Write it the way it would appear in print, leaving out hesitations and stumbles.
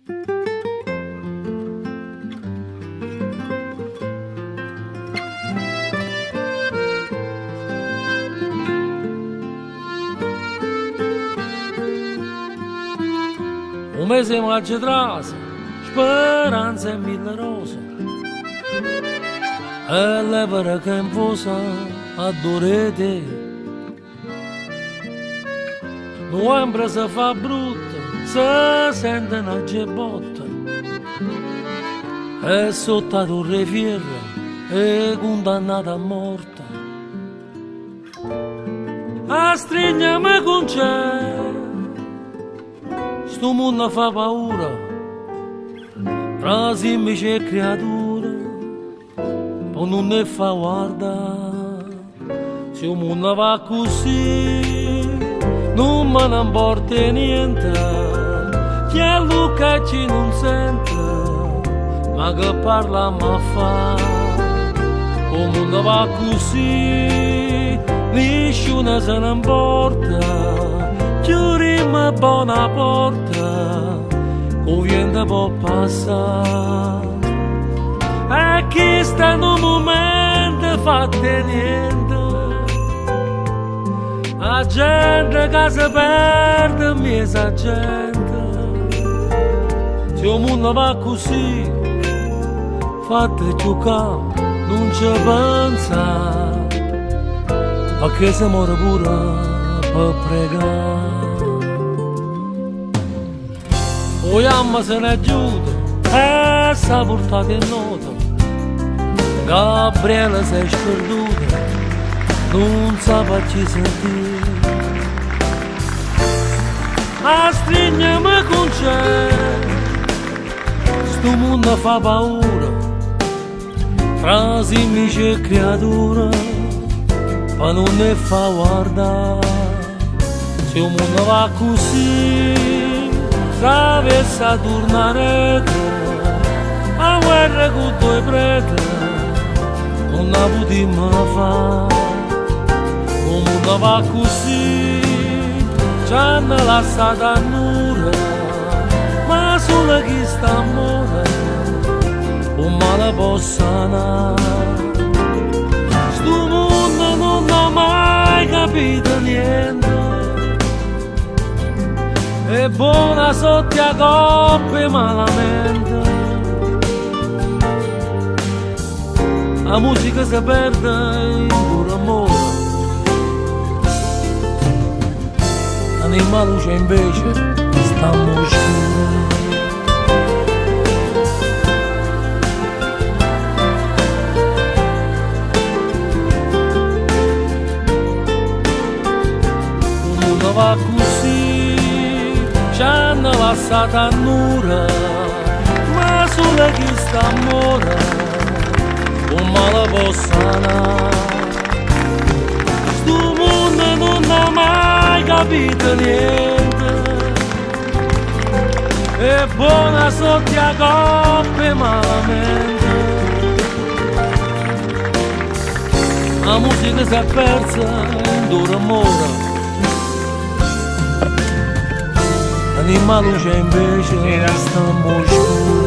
Un mese maggio trase, speranza e mille rose, e l'evera che infusa adorete. Novembre si fa brutta, si sente una gebotta, e sotto a torre fierra è condannata a morte. A strignami con c'è, sto mondo fa paura, tra semplici e creature, poi non ne fa guardare. Se il mondo va così, non me ne importa niente, chi è Luca ci non sente, ma che parla ma fa. Il mondo va così, nessuno se ne importa, chiudiamo buona porta, il vento può passare. E chi sta in un momento fatte niente, la gente che si perde, miesa gente. Se il mondo va così, fate giocare, non ci pensa, perché si muore pure per pregare. Vogliamo se ne aiuta e si è portato in nota. Gabriele si è sperduta, non sa farci sentire. A strignami con c'è, sto mondo fa paura, tra semplici e creature, ma non ne fa guardare. Se il mondo va così, travessa a tornare a guerra con due prete, non la potremmo fare. Il mondo va così, ci hanno lasciato a nulla, ma solo chi sta a morire, un male può sanare. Sto mondo non ha mai capito niente, è buona sotto a coppe malamente. La musica si perde in puro amore, l'anima luce invece sta oscura. Il mondo va così, ci hanno lasciato a nulla, ma solo chi sta a morire, un male può sanare. Sto mondo non ha mai capito niente, è buona sotto a coppe malamente. La musica si è persa in dura amore, l'anima luce invece sta oscura.